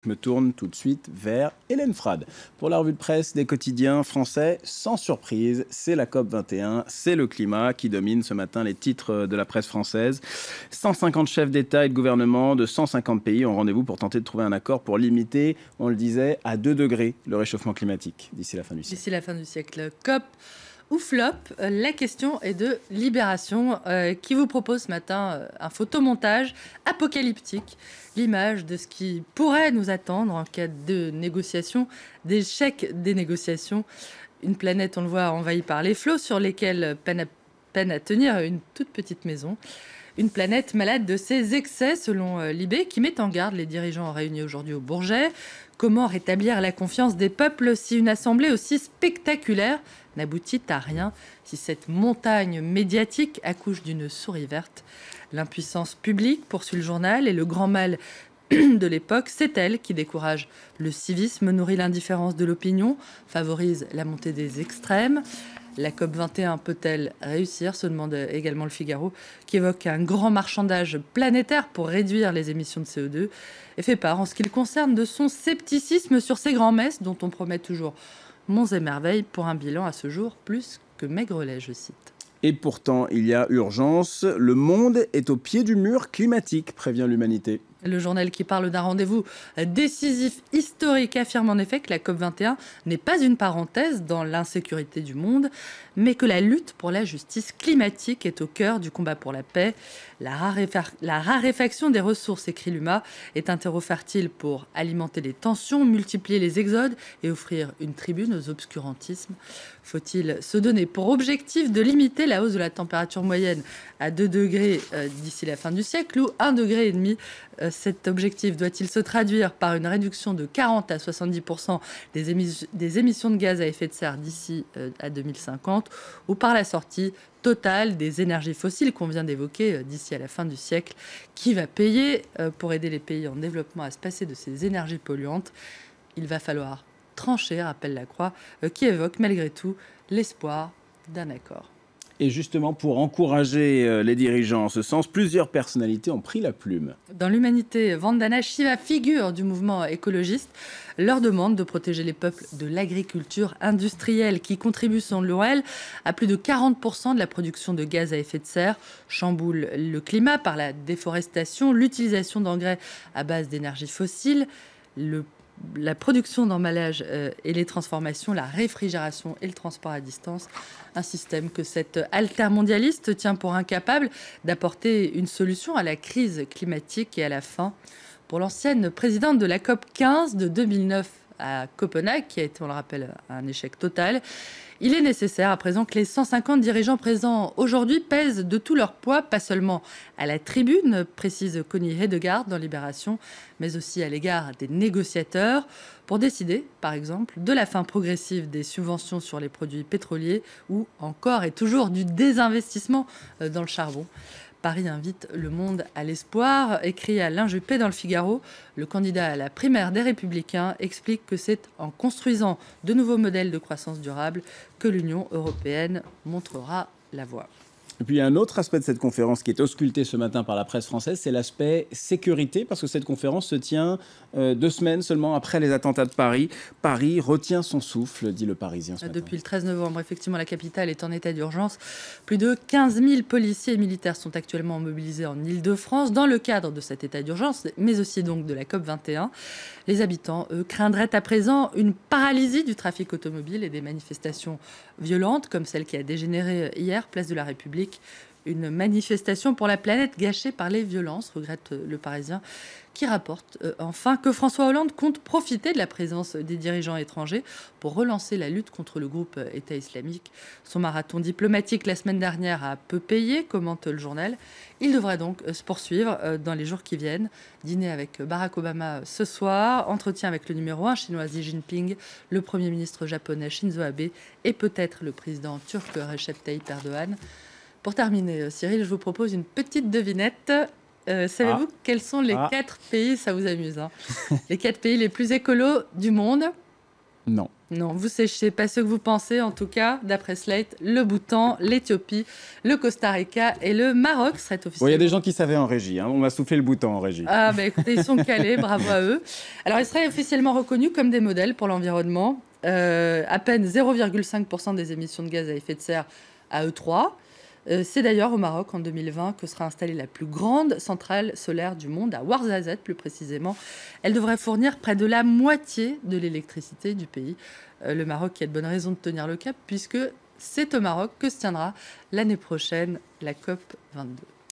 Je me tourne tout de suite vers Hélène Frade. Pour la revue de presse des quotidiens français, sans surprise, c'est la COP 21, c'est le climat qui domine ce matin les titres de la presse française. 150 chefs d'État et de gouvernement de 150 pays ont rendez-vous pour tenter de trouver un accord pour limiter, on le disait, à 2 degrés le réchauffement climatique d'ici la fin du siècle. D'ici la fin du siècle. COP ou flop, la question est de Libération qui vous propose ce matin un photomontage apocalyptique, l'image de ce qui pourrait nous attendre en cas de négociation, d'échec des négociations. Une planète, on le voit, envahie par les flots sur lesquels peine à tenir une toute petite maison. Une planète malade de ses excès, selon Libé, qui met en garde les dirigeants réunis aujourd'hui au Bourget. Comment rétablir la confiance des peuples si une assemblée aussi spectaculaire n'aboutit à rien, si cette montagne médiatique accouche d'une souris verte? L'impuissance publique, poursuit le journal, et le grand mal de l'époque, c'est elle qui décourage le civisme, nourrit l'indifférence de l'opinion, favorise la montée des extrêmes. La COP 21 peut-elle réussir, se demande également le Figaro, qui évoque un grand marchandage planétaire pour réduire les émissions de CO2 et fait part, en ce qui le concerne, de son scepticisme sur ces grands-messes dont on promet toujours monts et merveilles pour un bilan à ce jour plus que maigrelet, je cite. Et pourtant, il y a urgence. Le monde est au pied du mur climatique, prévient l'humanité. Le journal qui parle d'un rendez-vous décisif historique affirme en effet que la COP21 n'est pas une parenthèse dans l'insécurité du monde, mais que la lutte pour la justice climatique est au cœur du combat pour la paix. La raréfaction des ressources, écrit l'UMA, est un terreau fertile pour alimenter les tensions, multiplier les exodes et offrir une tribune aux obscurantismes. Faut-il se donner pour objectif de limiter la hausse de la température moyenne à 2 degrés d'ici la fin du siècle ou 1,5 degré? Cet objectif doit-il se traduire par une réduction de 40 à 70% des émissions de gaz à effet de serre d'ici à 2050 ou par la sortie totale des énergies fossiles qu'on vient d'évoquer d'ici à la fin du siècle? Qui va payer pour aider les pays en développement à se passer de ces énergies polluantes? Il va falloir trancher, rappelle la Croix, qui évoque malgré tout l'espoir d'un accord. Et justement, pour encourager les dirigeants en ce sens, plusieurs personnalités ont pris la plume. Dans l'Humanité, Vandana Shiva, figure du mouvement écologiste, leur demande de protéger les peuples de l'agriculture industrielle qui contribue, selon elle, à plus de 40% de la production de gaz à effet de serre, chamboule le climat par la déforestation, l'utilisation d'engrais à base d'énergie fossile, la production d'emballage et les transformations, la réfrigération et le transport à distance. Un système que cette altermondialiste tient pour incapable d'apporter une solution à la crise climatique et à la faim. Pour l'ancienne présidente de la COP 15 de 2009 à Copenhague, qui a été, on le rappelle, un échec total, il est nécessaire à présent que les 150 dirigeants présents aujourd'hui pèsent de tout leur poids, pas seulement à la tribune, précise Connie Hedegaard dans Libération, mais aussi à l'égard des négociateurs, pour décider, par exemple, de la fin progressive des subventions sur les produits pétroliers ou encore et toujours du désinvestissement dans le charbon. Paris invite le monde à l'espoir, écrit Alain Juppé dans le Figaro. Le candidat à la primaire des Républicains explique que c'est en construisant de nouveaux modèles de croissance durable que l'Union européenne montrera la voie. Et puis il y a un autre aspect de cette conférence qui est ausculté ce matin par la presse française, c'est l'aspect sécurité, parce que cette conférence se tient 2 semaines seulement après les attentats de Paris. Paris retient son souffle, dit le Parisien ce matin. Depuis le 13 novembre, effectivement, la capitale est en état d'urgence. Plus de 15 000 policiers et militaires sont actuellement mobilisés en Île-de-France dans le cadre de cet état d'urgence, mais aussi donc de la COP 21. Les habitants, eux, craindraient à présent une paralysie du trafic automobile et des manifestations violentes, comme celle qui a dégénéré hier, place de la République. Une manifestation pour la planète gâchée par les violences, regrette le Parisien, qui rapporte enfin que François Hollande compte profiter de la présence des dirigeants étrangers pour relancer la lutte contre le groupe État islamique. Son marathon diplomatique la semaine dernière a peu payé, commente le journal. Il devrait donc se poursuivre dans les jours qui viennent. Dîner avec Barack Obama ce soir, entretien avec le numéro 1 chinois Xi Jinping, le Premier ministre japonais Shinzo Abe et peut-être le président turc Recep Tayyip Erdogan. Pour terminer, Cyril, je vous propose une petite devinette. Savez-vous quels sont les 4 pays, ça vous amuse, hein, les 4 pays les plus écolos du monde? Non. Non, vous séchez pas ce que vous pensez, en tout cas, d'après Slate, le Bhoutan, l'Éthiopie, le Costa Rica et le Maroc seraient officiellement... Il y a des gens qui savaient en régie, hein. On m'a soufflé le Bhoutan en régie. Ah, bah écoutez, ils sont calés, bravo à eux. Alors, ils seraient officiellement reconnus comme des modèles pour l'environnement. À peine 0,5% des émissions de gaz à effet de serre à eux trois. C'est d'ailleurs au Maroc, en 2020, que sera installée la plus grande centrale solaire du monde, à Ouarzazate plus précisément. Elle devrait fournir près de la moitié de l'électricité du pays. Le Maroc qui a de bonnes raisons de tenir le cap, puisque c'est au Maroc que se tiendra l'année prochaine la COP 22.